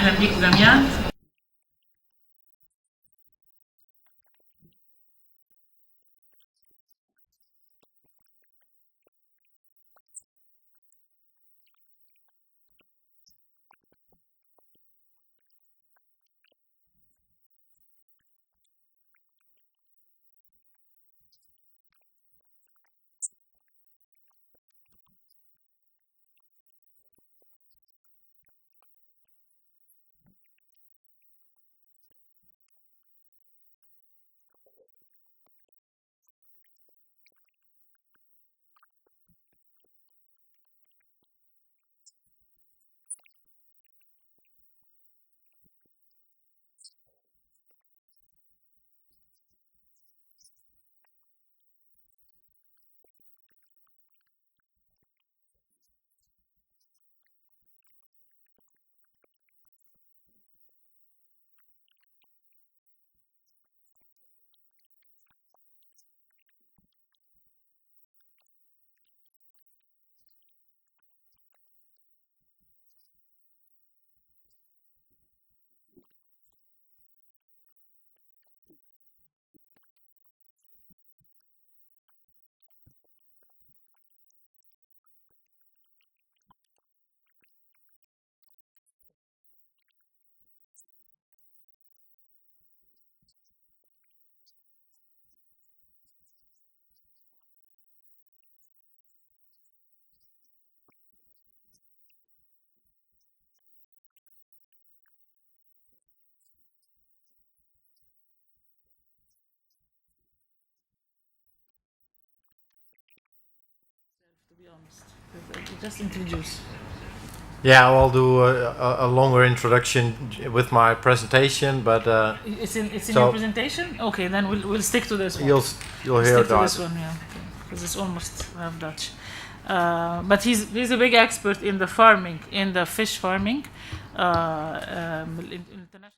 أهلا بيكم جميعا. To be honest, just introduce. Yeah, I'll do a longer introduction with my presentation, but It's in your presentation. Okay, then we'll stick to this one. you'll hear Stick to that. this one, yeah, because it's almost half Dutch. But he's a big expert in the farming, in the fish farming, international.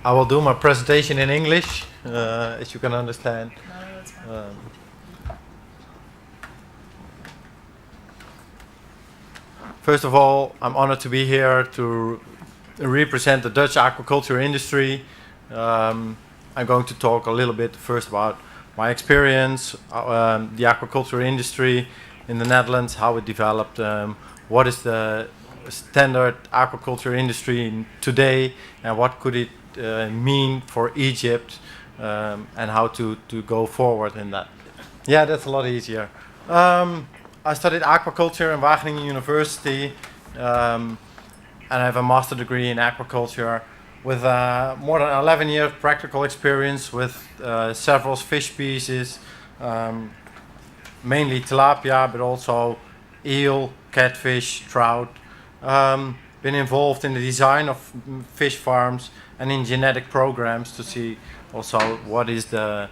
I will do my presentation in English, as you can understand. No, that's fine. First of all, I'm honored to be here to represent the Dutch aquaculture industry. I'm going to talk a little bit first about my experience, the aquaculture industry in the Netherlands, how it developed, what is the standard aquaculture industry today, and what could it mean for Egypt, and how to go forward in that. Yeah, that's a lot easier. I studied aquaculture in Wageningen University, and I have a master degree in aquaculture with more than 11 years practical experience with several fish species, mainly tilapia, but also eel, catfish, trout. Been involved in the design of fish farms and in genetic programs to see also what is the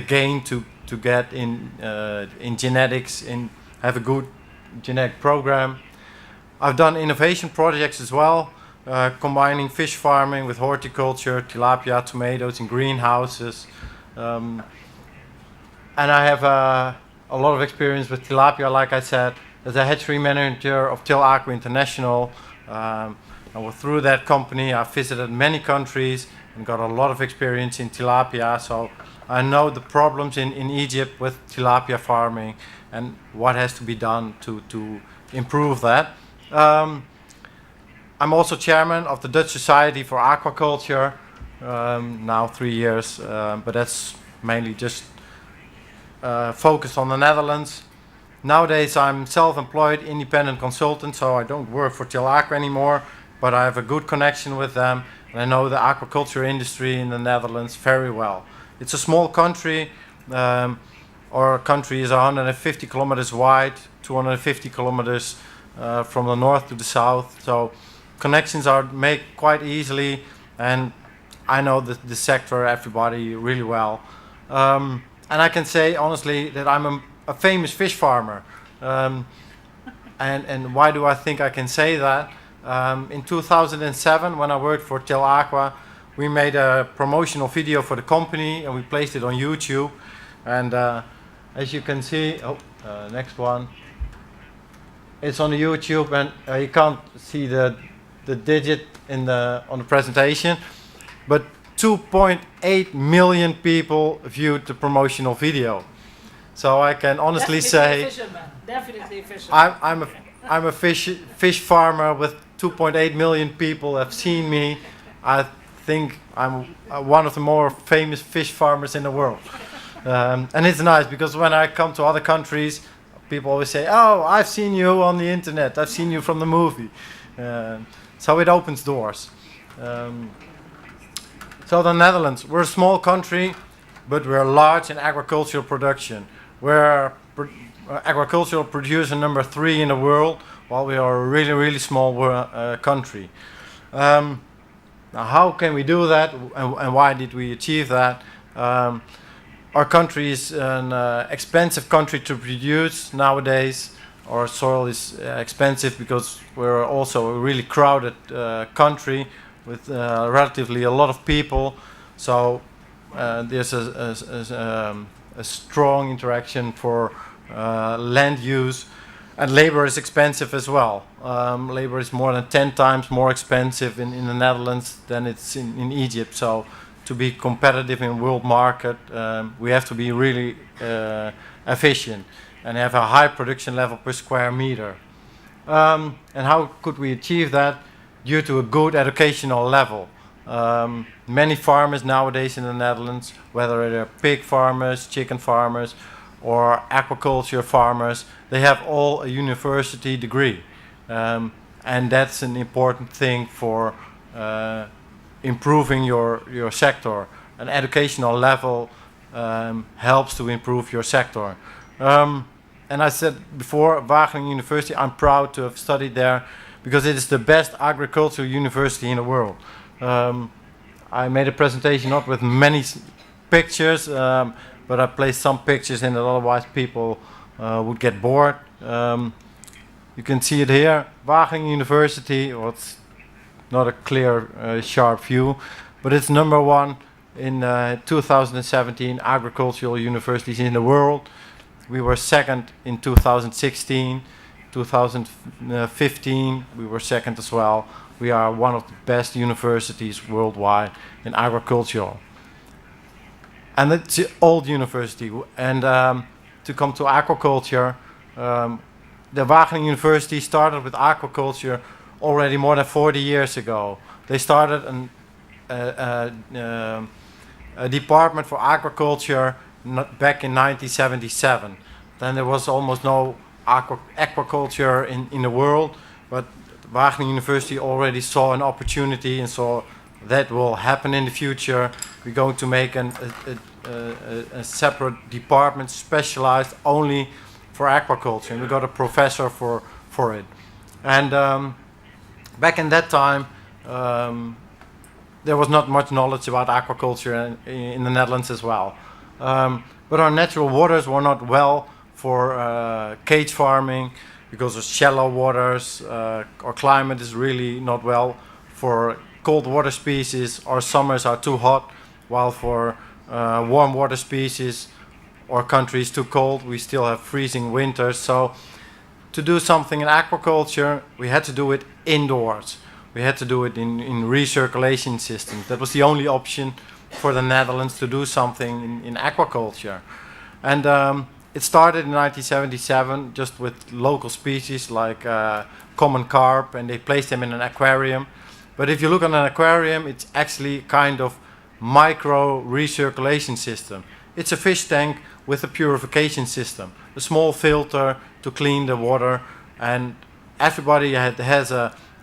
gain to get in genetics, in have a good genetic program. I've done innovation projects as well, combining fish farming with horticulture, tilapia, tomatoes in greenhouses. And I have a lot of experience with tilapia, like I said, as a hatchery manager of Til Aqua International. And through that company, I visited many countries and got a lot of experience in tilapia. So I know the problems in Egypt with tilapia farming and what has to be done to improve that. I'm also chairman of the Dutch Society for Aquaculture, now 3 years, but that's mainly just focused on the Netherlands. Nowadays I'm self-employed independent consultant, so I don't work for Til Aqua anymore. but I have a good connection with them, and I know the aquaculture industry in the Netherlands very well. It's a small country. Our country is 150 kilometers wide, 250 kilometers from the north to the south, so connections are made quite easily, and I know the sector, everybody really well. And I can say honestly that I'm a famous fish farmer. And why do I think I can say that? In 2007, when I worked for Tel Aqua, we made a promotional video for the company and we placed it on YouTube. And as you can see, next one, it's on the YouTube, and you can't see the digit on the presentation, but 2.8 million people viewed the promotional video. So I can honestly say, definitely a fisherman. I'm a fish farmer with 2.8 million people have seen me. I think I'm one of the more famous fish farmers in the world. And it's nice because when I come to other countries, people always say, "Oh, I've seen you on the internet. I've seen you from the movie." So it opens doors. So the Netherlands, we're a small country, but we're large in agricultural production. We're agricultural producer number 3 in the world, while we are a really, really small country. Now how can we do that, and why did we achieve that? Our country is an expensive country to produce nowadays. Our soil is expensive because we're also a really crowded country with relatively a lot of people. So there's a strong interaction for land use, and labor is expensive as well. Labor is more than 10 times more expensive in the Netherlands than it's in Egypt. So to be competitive in world market, we have to be really efficient and have a high production level per square meter. And how could we achieve that? Due to a good educational level. Many farmers nowadays in the Netherlands, whether they're pig farmers, chicken farmers, or aquaculture farmers, they have all a university degree. And that's an important thing for improving your sector. An educational level helps to improve your sector. And I said before, Wageningen University, I'm proud to have studied there because it is the best agricultural university in the world. I made a presentation not with many pictures, but I placed some pictures in it, otherwise people would get bored. You can see it here, Wageningen University. Well, it's not a clear, sharp view, but it's number 1 in 2017 agricultural universities in the world. We were second in 2016, 2015 we were second as well. We are one of the best universities worldwide in agriculture. And it's an old university. And to come to aquaculture, the Wageningen University started with aquaculture already more than 40 years ago. They started a department for aquaculture back in 1977. Then there was almost no aquaculture in the world, but Wageningen University already saw an opportunity and saw that will happen in the future. We're going to make a separate department specialized only for aquaculture, and we got a professor for it. And back in that time, there was not much knowledge about aquaculture in the Netherlands as well. But our natural waters were not well for cage farming because of shallow waters. Our climate is really not well for cold water species. Our summers are too hot, while for warm water species our country is too cold. We still have freezing winters. So to do something in aquaculture, we had to do it indoors. We had to do it in recirculation systems. That was the only option for the Netherlands to do something in aquaculture. And it started in 1977 just with local species like common carp, and they placed them in an aquarium. But if you look at an aquarium, it's actually kind of micro recirculation system. It's a fish tank with a purification system, a small filter to clean the water, and everybody has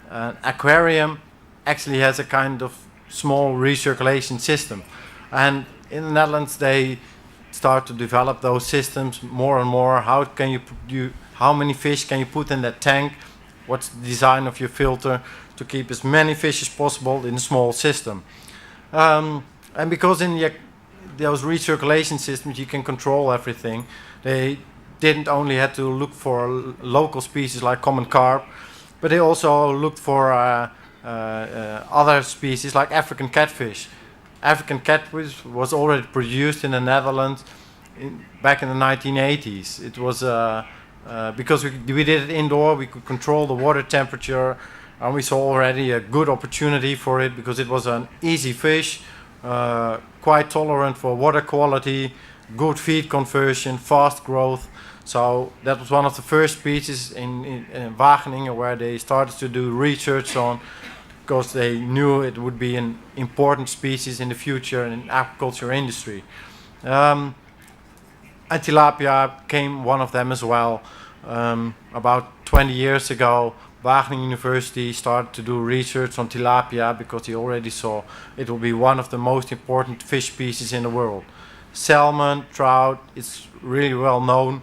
An aquarium actually has a kind of small recirculation system, and in the Netherlands they start to develop those systems more and more. How many fish can you put in that tank? What's the design of your filter to keep as many fish as possible in a small system? And because in those recirculation systems you can control everything, they didn't only have to look for local species like common carp, but they also looked for other species like African catfish. African catfish was already produced in the Netherlands back in the 1980s. It was because we did it indoor, we could control the water temperature, and we saw already a good opportunity for it because it was an easy fish, quite tolerant for water quality, good feed conversion, fast growth. So that was one of the first species in Wageningen where they started to do research on, because they knew it would be an important species in the future in the aquaculture industry. And tilapia became one of them as well. About 20 years ago, Wageningen University started to do research on tilapia because they already saw it will be one of the most important fish species in the world. Salmon, trout, it's really well known.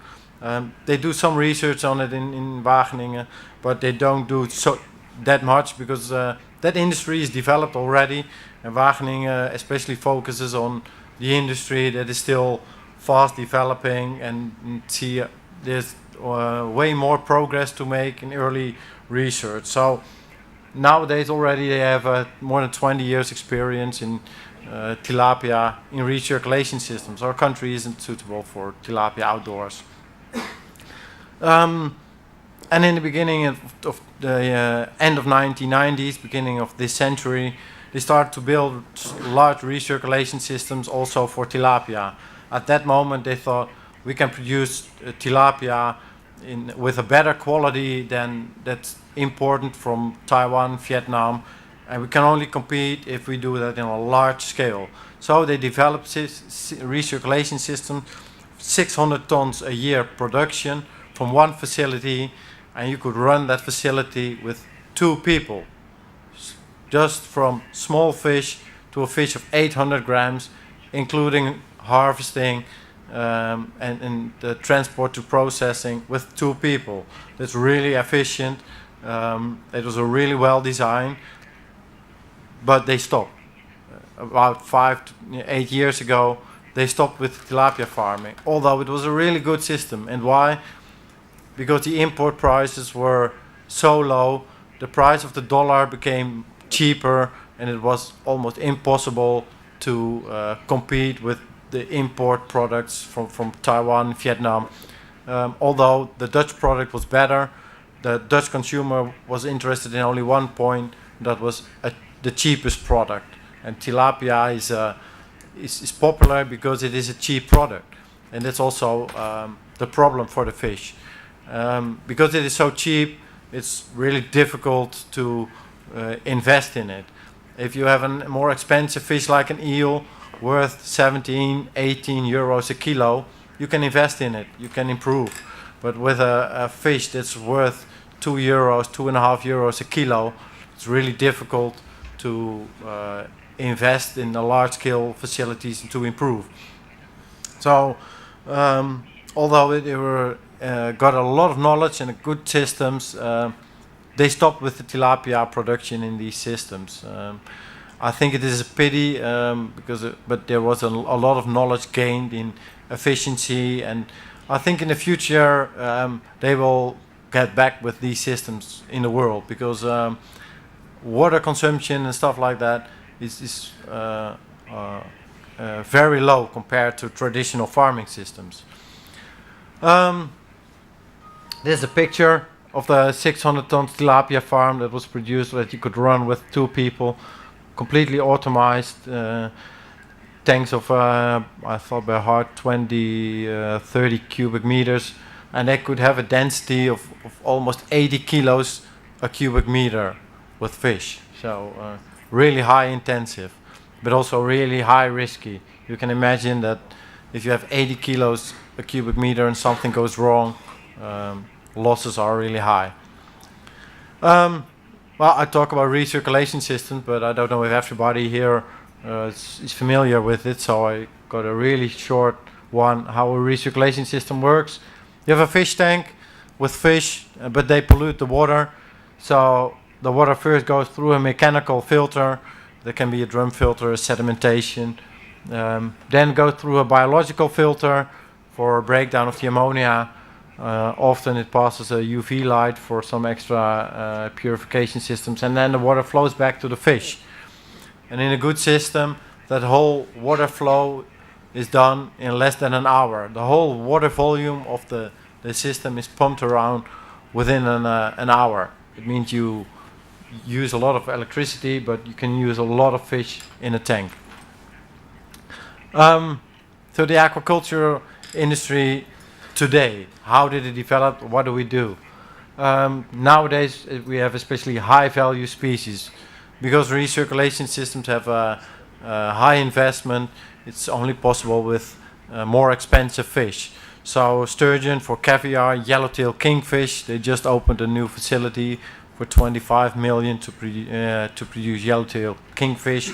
They do some research on it in Wageningen, but they don't do that much because that industry is developed already, and Wageningen especially focuses on the industry that is still fast developing, and see there's way more progress to make in early research. So nowadays already they have more than 20 years experience in tilapia in recirculation systems. Our country isn't suitable for tilapia outdoors. And in the beginning of the end of 1990s, beginning of this century, they started to build large recirculation systems also for tilapia. At that moment they thought we can produce tilapia with a better quality than that's important from Taiwan, Vietnam, and we can only compete if we do that in a large scale. So they developed recirculation system, 600 tons a year production from one facility, and you could run that facility with 2 people, just from small fish to a fish of 800 grams, including harvesting and the transport to processing with 2 people. That's really efficient. It was a really well designed, but they stopped. About 5 to 8 years ago, they stopped with tilapia farming, although it was a really good system. And why? Because the import prices were so low, the price of the dollar became cheaper, and it was almost impossible to compete with the import products from Taiwan, Vietnam. Although the Dutch product was better, the Dutch consumer was interested in only one point, that was the cheapest product. And tilapia is popular because it is a cheap product, and that's also the problem for the fish. Because it is so cheap, it's really difficult to invest in it. If you have a more expensive fish like an eel worth 17, 18 euros a kilo, you can invest in it, you can improve. But with a fish that's worth 2 euros, 2.5 euros a kilo, it's really difficult to invest in the large scale facilities to improve. So although they were got a lot of knowledge and good systems, they stopped with the tilapia production in these systems. I think it is a pity but there was a lot of knowledge gained in efficiency, and I think in the future they will get back with these systems in the world, because water consumption and stuff like that is very low compared to traditional farming systems. There's a picture of the 600 ton tilapia farm that was produced, that you could run with 2 people, completely automized, tanks of I thought by heart 30 cubic meters, and they could have a density of almost 80 kilos a cubic meter with fish. So really high intensive, but also really high risky. You can imagine that if you have 80 kilos a cubic meter and something goes wrong, losses are really high. Well, I talk about recirculation systems, but I don't know if everybody here is familiar with it, so I got a really short one how a recirculation system works. You have a fish tank with fish, but they pollute the water, so the water first goes through a mechanical filter. There can be a drum filter, a sedimentation, then go through a biological filter for breakdown of the ammonia. Often it passes a UV light for some extra purification systems, and then the water flows back to the fish. And in a good system, that whole water flow is done in less than an hour. The whole water volume of the system is pumped around within an hour. It means you use a lot of electricity, but you can use a lot of fish in a tank. So the aquaculture industry today, how did it develop? What do we do? Nowadays we have especially high value species. Because recirculation systems have a high investment, it's only possible with more expensive fish. So sturgeon for caviar, yellowtail kingfish, they just opened a new facility for 25 million to produce yellowtail kingfish.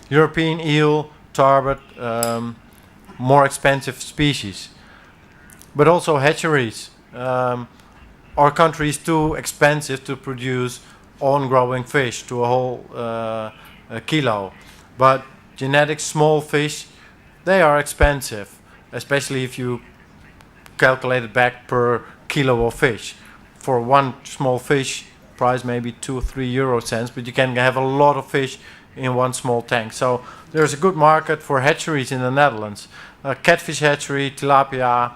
European eel, tarbot, more expensive species. But also hatcheries. Our country is too expensive to produce on-growing fish to a whole kilo. But genetic small fish, they are expensive, especially if you calculate it back per kilo of fish. For one small fish, price maybe 2 or 3 euro cents, but you can have a lot of fish in one small tank. So there's a good market for hatcheries in the Netherlands. Catfish hatchery, tilapia.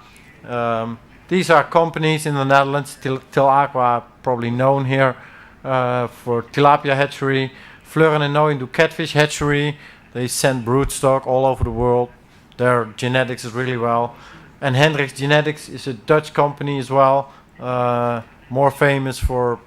These are companies in the Netherlands. Til Aqua, probably known here for tilapia hatchery. Fleuren en Nooyen do catfish hatchery. They send broodstock all over the world. Their genetics is really well. And Hendrix Genetics is a Dutch company as well, more famous for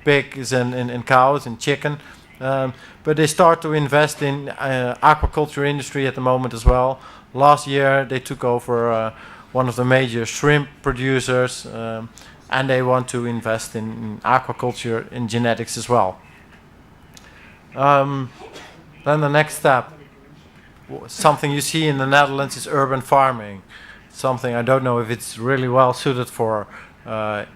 pigs and cows and chicken. But they start to invest in aquaculture industry at the moment as well. Last year they took over one of the major shrimp producers, and they want to invest in aquaculture in genetics as well. Then the next step, something you see in the Netherlands is urban farming. Something I don't know if it's really well suited for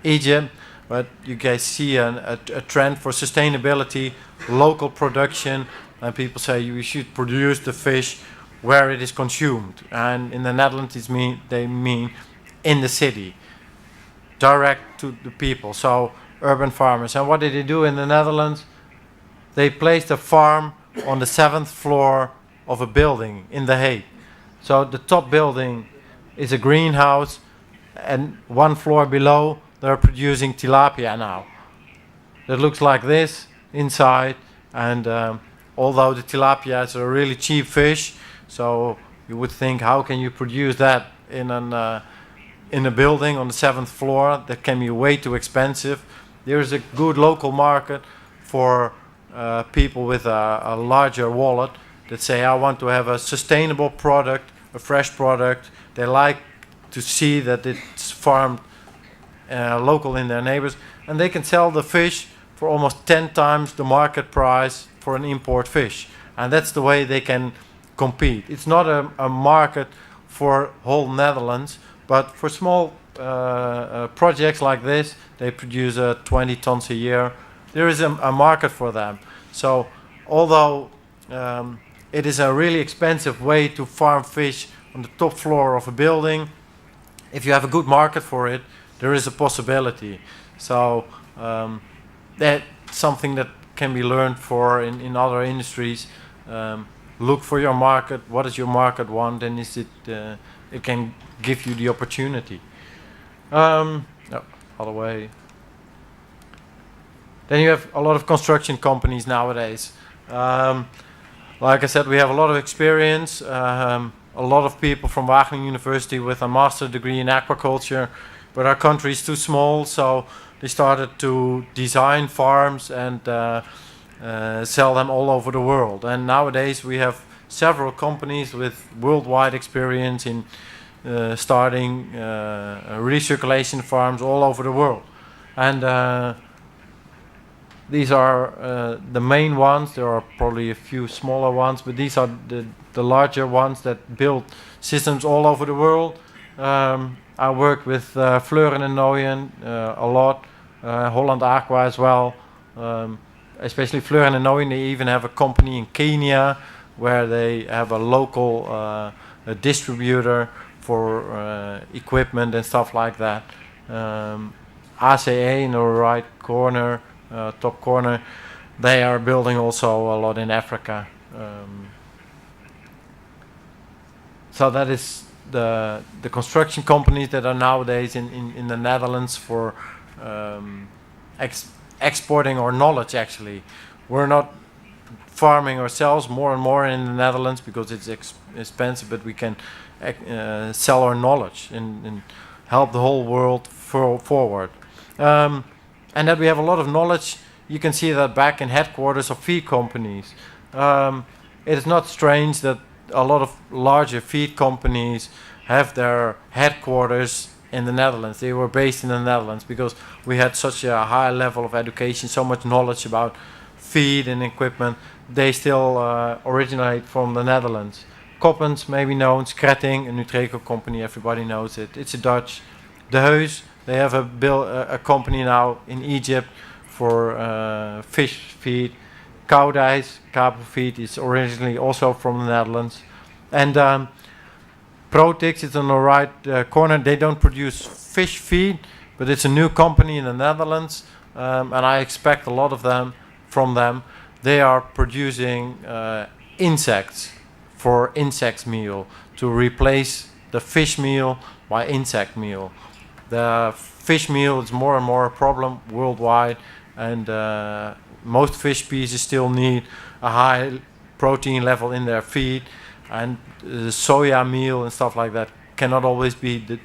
Egypt, but you guys see a trend for sustainability, local production, and people say you should produce the fish where it is consumed. And in the Netherlands, they mean in the city, direct to the people. So urban farmers. And what did they do in the Netherlands? They placed a farm on the 7th floor of a building in The Hague. So the top building is a greenhouse, and one floor below they're producing tilapia now. It looks like this inside, and although the tilapia is a really cheap fish, so you would think, how can you produce that in a building on the 7th floor? That can be way too expensive. There is a good local market for people with a larger wallet that say, I want to have a sustainable product, a fresh product. They like to see that it's farmed local in their neighbors, and they can sell the fish for almost 10 times the market price for an import fish. And that's the way they can compete. It's not a market for whole Netherlands, but for small projects like this, they produce 20 tons a year. There is a market for them. So although it is a really expensive way to farm fish on the top floor of a building, if you have a good market for it, there is a possibility. So that's something that can be learned for in other industries. Look for your market. What does your market want? And is it can give you the opportunity. No, other way. Then you have a lot of construction companies nowadays. Like I said, we have a lot of experience. A lot of people from Wageningen University with a master's degree in aquaculture, but our country is too small, so they started to design farms and sell them all over the world. And nowadays we have several companies with worldwide experience in starting recirculation farms all over the world. And these are the main ones. There are probably a few smaller ones, but these are the larger ones that build systems all over the world. I work with Fleuren and Nooyen a lot, Holland Aqua as well. Especially Fleuren and Nooyen, they even have a company in Kenya where they have a local a distributor for equipment and stuff like that. ACA in the right corner, top corner, they are building also a lot in Africa. So that is the construction companies that are nowadays in the Netherlands for exporting our knowledge. Actually, we're not farming ourselves more and more in the Netherlands because it's expensive, but we can sell our knowledge and help the whole world forward. And that we have a lot of knowledge, you can see that back in headquarters of feed companies. It is not strange that a lot of larger feed companies have their headquarters in the Netherlands. They were based in the Netherlands because we had such a high level of education, so much knowledge about feed and equipment. They still originate from the Netherlands. Koppens, maybe known, Skretting, a Nutreco company, everybody knows it. It's a Dutch. De Heus, they have a company now in Egypt for fish feed. Koudijs, Cabo Feed, is originally also from the Netherlands. And Protix is on the right corner. They don't produce fish feed, but it's a new company in the Netherlands, and I expect a lot of them from them. They are producing insects for insect meal to replace the fish meal by insect meal. The fish meal is more and more a problem worldwide, and most fish species still need a high protein level in their feed, and soya meal and stuff like that cannot always be the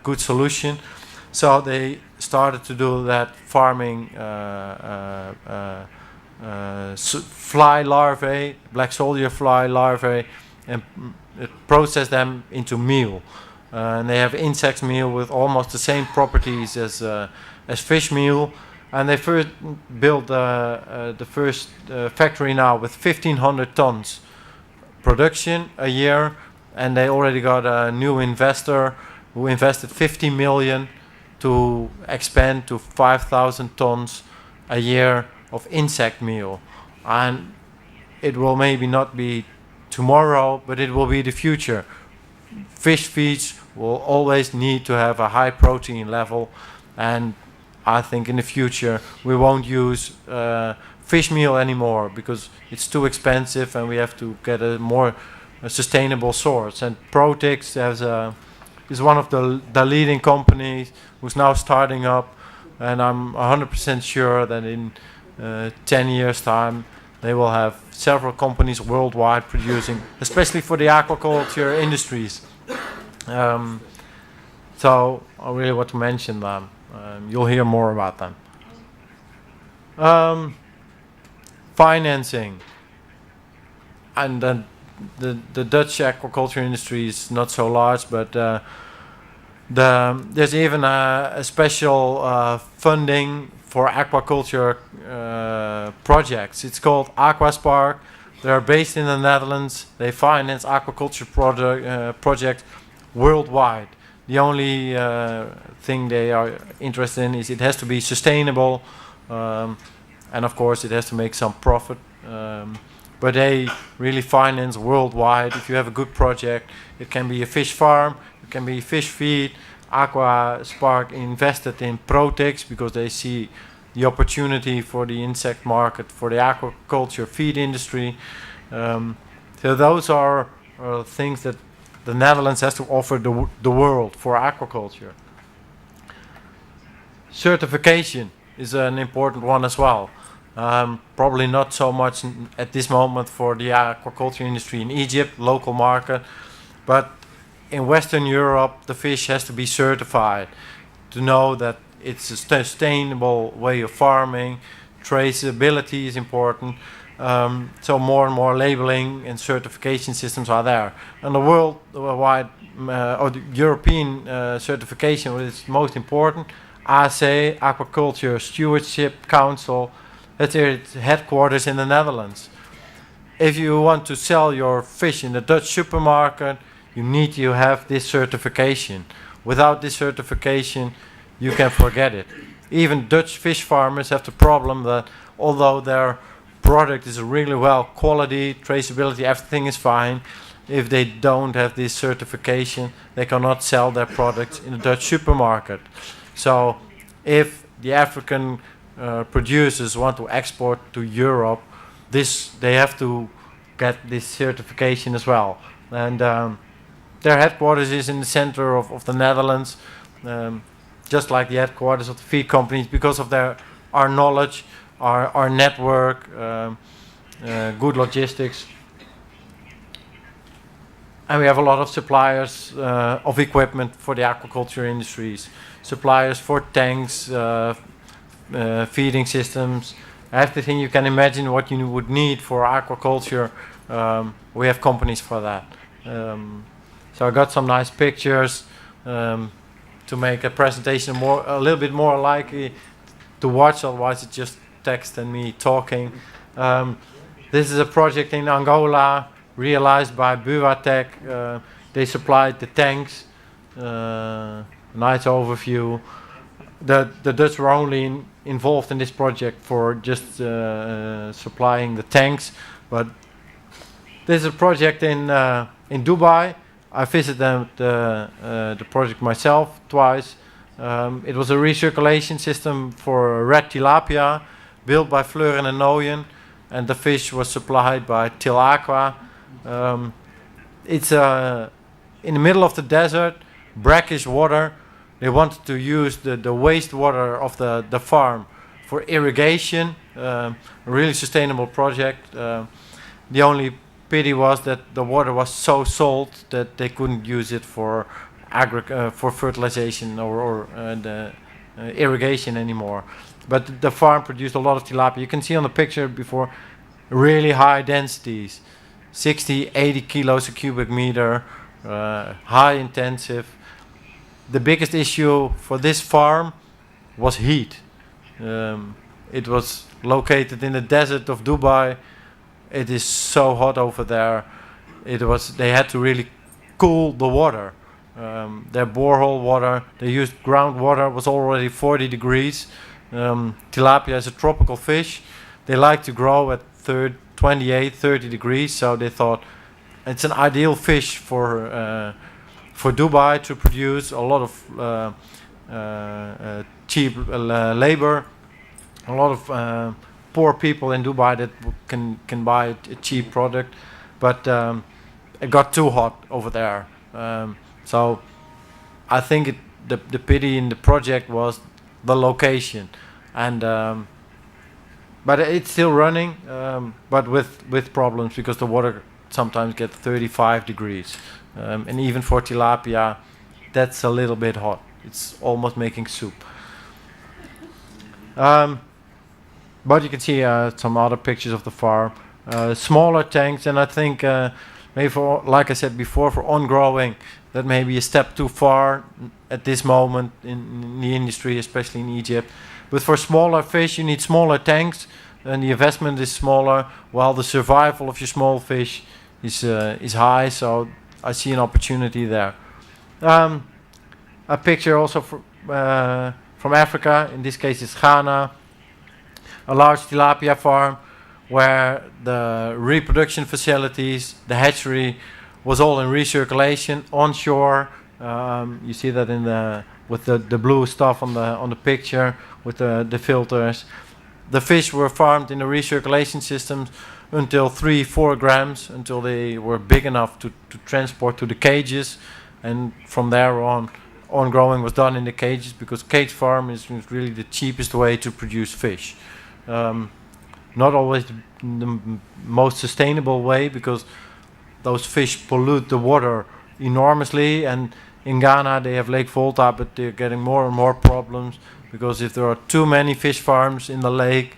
good solution. So they started to do that farming fly larvae, black soldier fly larvae, and process them into meal. And they have insect meal with almost the same properties as fish meal. And they first built the first factory now with 1,500 tons production a year, and they already got a new investor who invested 50 million to expand to 5,000 tons a year of insect meal. And it will maybe not be tomorrow, but it will be the future. Fish feeds will always need to have a high protein level, and I think in the future we won't use fish meal anymore because it's too expensive and we have to get a more sustainable source. And Protix is one of the leading companies who's now starting up, and I'm 100% sure that in 10 years time they will have several companies worldwide producing, especially for the aquaculture industries. So I really want to mention them. You'll hear more about them. Financing. And then the Dutch aquaculture industry is not so large, but there's even a special funding for aquaculture projects. It's called Aquaspark. They're based in the Netherlands. They finance aquaculture projects worldwide. The only thing they are interested in is it has to be sustainable, and of course it has to make some profit. But they really finance worldwide. If you have a good project, it can be a fish farm, it can be fish feed. Aquaspark invested in Protix because they see the opportunity for the insect market, for the aquaculture feed industry. So those are things that the Netherlands has to offer the world for aquaculture. Certification is an important one as well. Probably not so much at this moment for the aquaculture industry in Egypt, local market, but in Western Europe the fish has to be certified to know that it's a sustainable way of farming. Traceability is important. So more and more labeling and certification systems are there. And the worldwide or the European certification is most important. AC, Aquaculture Stewardship Council, That's its headquarters in the Netherlands. If you want to sell your fish in the Dutch supermarket, you need to have this certification. Without this certification, you can forget it. Even Dutch fish farmers have the problem that although their product is really well quality, traceability, everything is fine, if they don't have this certification, they cannot sell their products in the Dutch supermarket. So if the African producers want to export to Europe, they have to get this certification as well. And their headquarters is in the center of the Netherlands, just like the headquarters of the feed companies, because of our knowledge, our network, good logistics. And we have a lot of suppliers of equipment for the aquaculture industries. Suppliers for tanks, feeding systems, everything you can imagine what you would need for aquaculture. We have companies for that. So I got some nice pictures to make a presentation a little bit more likely to watch, otherwise it's just text and me talking. This is a project in Angola realized by Buatec. They supplied the tanks. Nice overview. The Dutch were only involved in this project for just supplying the tanks, but this is a project in Dubai. I visited the project myself twice. It was a recirculation system for red tilapia built by Fleur and Nooyen, and the fish was supplied by Til Aqua. It's in the middle of the desert, brackish water. They wanted to use the wastewater of the farm for irrigation, a really sustainable project. The only pity was that the water was so salt that they couldn't use it for fertilization or the irrigation anymore. But the farm produced a lot of tilapia. You can see on the picture before, really high densities, 60, 80 kilos a cubic meter, high intensive. The biggest issue for this farm was heat. It was located in the desert of Dubai. It is so hot over there. They had to really cool the water. Their borehole water, they used groundwater, was already 40 degrees. Tilapia is a tropical fish. They like to grow at 28, 30 degrees, so they thought it's an ideal fish for Dubai to produce a lot of cheap labor, a lot of poor people in Dubai that can buy a cheap product, but it got too hot over there. So I think the pity in the project was the location, and but it's still running, but with problems because the water sometimes gets 35 degrees, and even for tilapia, that's a little bit hot. It's almost making soup. But you can see some other pictures of the farm, smaller tanks, and I think maybe for, like I said before, for on-growing, that may be a step too far at this moment in the industry, especially in Egypt. But for smaller fish, you need smaller tanks, and the investment is smaller, while the survival of your small fish is high. So I see an opportunity there. A picture also from Africa. In this case, it's Ghana. A large tilapia farm where the reproduction facilities, the hatchery, was all in recirculation onshore. You see that with the blue stuff on the picture with the filters. The fish were farmed in the recirculation systems until 3-4 grams, until they were big enough to transport to the cages, and from there on growing was done in the cages, because cage farm is really the cheapest way to produce fish. Not always the most sustainable way, because those fish pollute the water enormously, and in Ghana they have Lake Volta, but they're getting more and more problems, because if there are too many fish farms in the lake,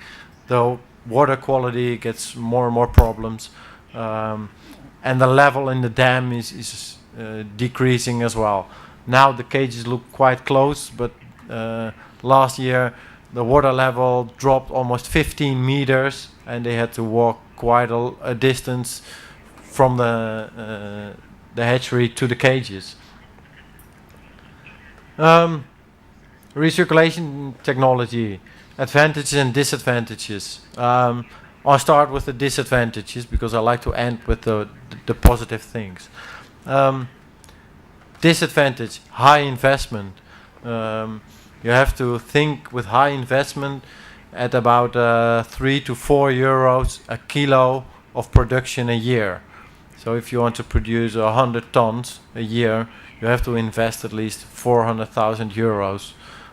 the water quality gets more and more problems, and the level in the dam is decreasing as well. Now the cages look quite close, but last year the water level dropped almost 15 meters, and they had to walk quite a distance from the hatchery to the cages. Recirculation technology, advantages and disadvantages. I'll start with the disadvantages because I like to end with the positive things. Disadvantage, high investment. You have to think with high investment at about 3 to 4 euros a kilo of production a year. So if you want to produce 100 tons a year, you have to invest at least 400,000 euros,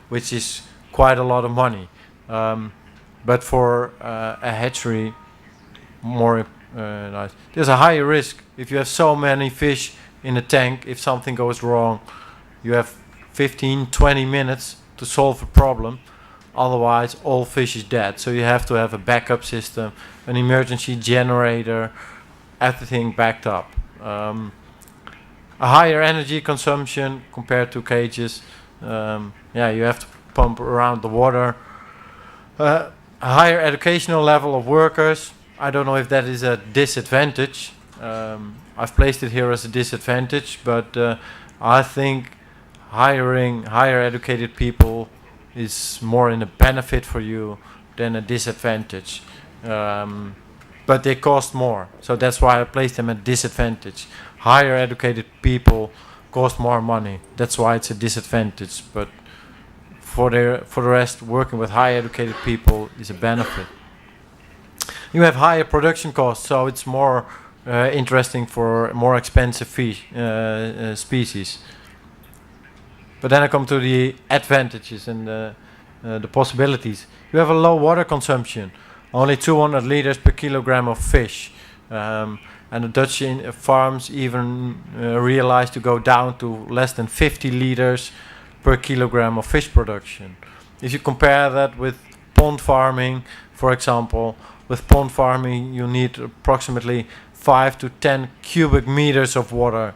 which is quite a lot of money. But for a hatchery, more nice. There's a higher risk. If you have so many fish in a tank, if something goes wrong, you have 15, 20 minutes to solve a problem. Otherwise, all fish is dead. So you have to have a backup system, an emergency generator, everything backed up. A higher energy consumption compared to cages. You have to pump around the water. A higher educational level of workers. I don't know if that is a disadvantage. I've placed it here as a disadvantage, but I think hiring higher educated people is more in a benefit for you than a disadvantage. But they cost more, so that's why I placed them at disadvantage. Higher educated people cost more money. That's why it's a disadvantage. But for the rest, working with high educated people is a benefit. You have higher production costs, so it's more interesting for more expensive fish species. But then I come to the advantages and the possibilities. You have a low water consumption, only 200 liters per kilogram of fish. And the Dutch farms even realized to go down to less than 50 liters per kilogram of fish production. If you compare that with pond farming, for example, with pond farming you need approximately 5 to 10 cubic meters of water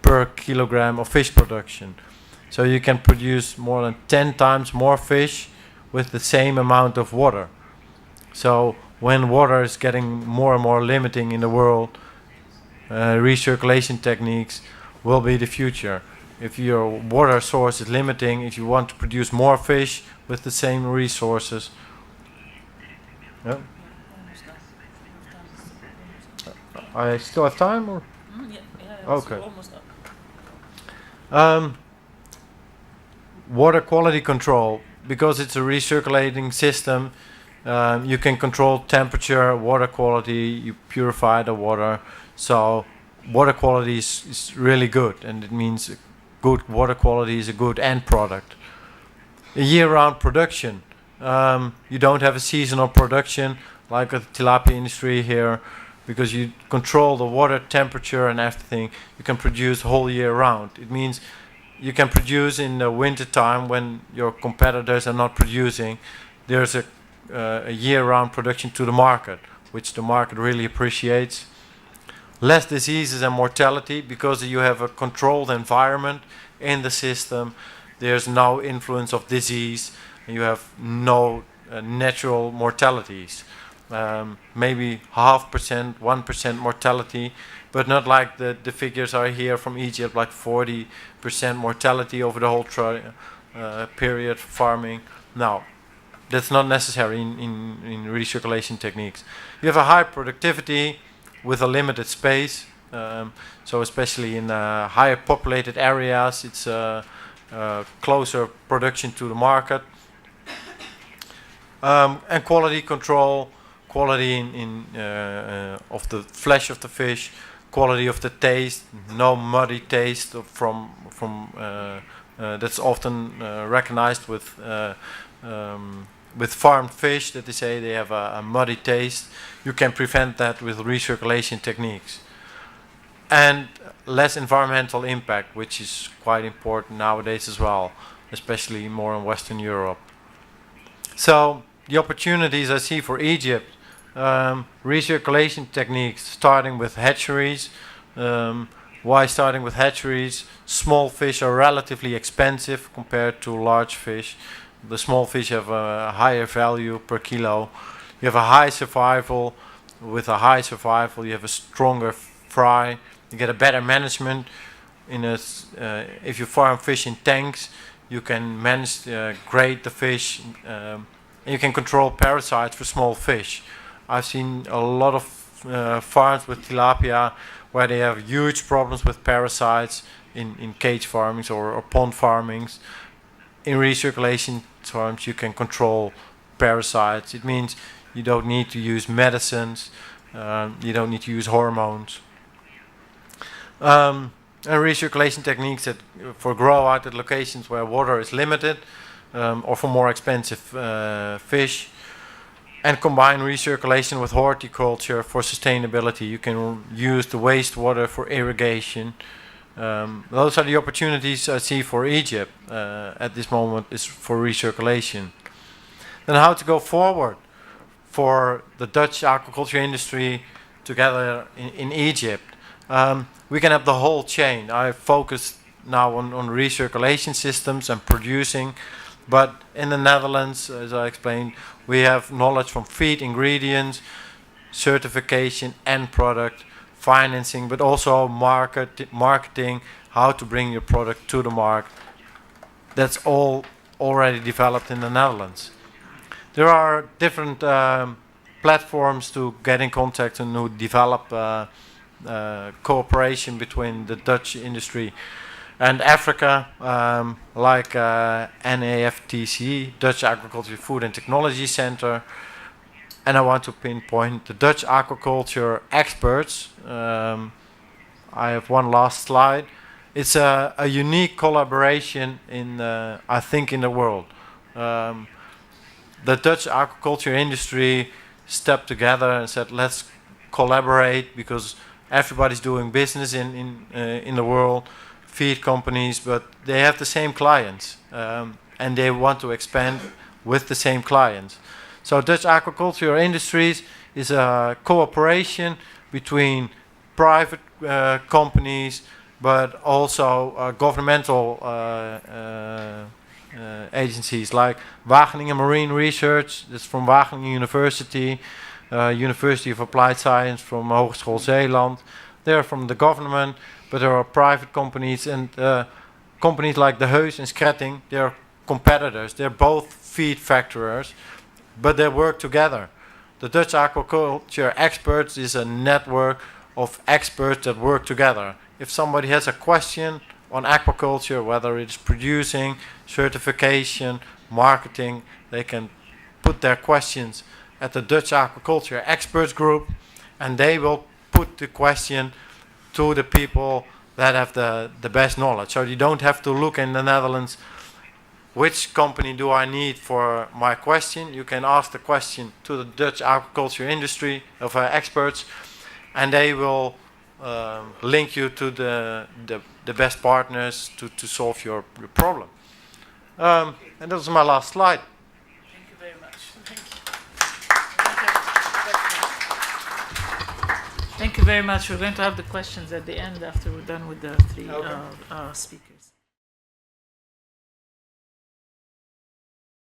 per kilogram of fish production. So you can produce more than 10 times more fish with the same amount of water. So when water is getting more and more limiting in the world, recirculation techniques will be the future. If your water source is limiting, if you want to produce more fish with the same resources. Yeah. I still have time, or? Okay. Almost up. Water quality control, because it's a recirculating system, you can control temperature, water quality, you purify the water, so water quality is really good, and it means good water quality is a good end product. A year-round production, you don't have a seasonal production like the tilapia industry here, because you control the water temperature and everything. You can produce whole year round. It means you can produce in the winter time when your competitors are not producing. There's a year-round production to the market, which the market really appreciates. Less diseases and mortality, because you have a controlled environment in the system. There's no influence of disease, and you have no natural mortalities. Maybe 0.5%, 1% mortality, but not like the figures are here from Egypt, like 40% mortality over the whole period farming. No, that's not necessary in recirculation techniques. You have a high productivity with a limited space, so especially in higher populated areas, it's closer production to the market. And quality control, quality of the flesh of the fish, quality of the taste, no muddy taste from that's often recognized with farmed fish, that they say they have a muddy taste. You can prevent that with recirculation techniques. And less environmental impact, which is quite important nowadays as well, especially more in Western Europe. So the opportunities I see for Egypt, recirculation techniques, starting with hatcheries. Why starting with hatcheries? Small fish are relatively expensive compared to large fish. the small fish have a higher value per kilo. You have a high survival. With a high survival, you have a stronger fry. You get a better management. If you farm fish in tanks, you can manage grade the fish. You can control parasites for small fish. I've seen a lot of farms with tilapia where they have huge problems with parasites in cage farmings or pond farmings. In recirculation farms, you can control parasites. It means you don't need to use medicines. You don't need to use hormones. And recirculation techniques that for grow out at locations where water is limited, or for more expensive fish. And combine recirculation with horticulture for sustainability. You can use the wastewater for irrigation. Those are the opportunities I see for Egypt at this moment, is for recirculation. Then how to go forward for the Dutch aquaculture industry together in Egypt. We can have the whole chain. I focus now on recirculation systems and producing, but in the Netherlands, as I explained, we have knowledge from feed ingredients, certification, end product, financing, but also marketing, how to bring your product to the market. That's all already developed in the Netherlands. There are different platforms to get in contact and to develop cooperation between the Dutch industry and Africa, like NAFTC, Dutch Aquaculture Food and Technology Center. And I want to pinpoint the Dutch aquaculture experts. I have one last slide. It's a unique collaboration I think in the world. The Dutch aquaculture industry stepped together and said, let's collaborate, because everybody's doing business in the world, feed companies, but they have the same clients, and they want to expand with the same clients. So Dutch aquaculture industries is a cooperation between private companies, but also governmental agencies like Wageningen Marine Research, that's from Wageningen University, University of Applied Science from Hogeschool Zeeland. They're from the government, but there are private companies, and companies like De Heus and Skretting, they're competitors. They're both feed factorers, but they work together. The Dutch Aquaculture Experts is a network of experts that work together. If somebody has a question on aquaculture, whether it's producing, certification, marketing, they can put their questions at the Dutch Aquaculture Experts group, and they will put the question to the people that have the best knowledge. So you don't have to look in the Netherlands, which company do I need for my question? You can ask the question to the Dutch aquaculture industry of experts, and they will link you to the best partners to solve your problem. And that was my last slide. Thank you very much. Thank you very much. We're going to have the questions at the end after we're done with the three speakers.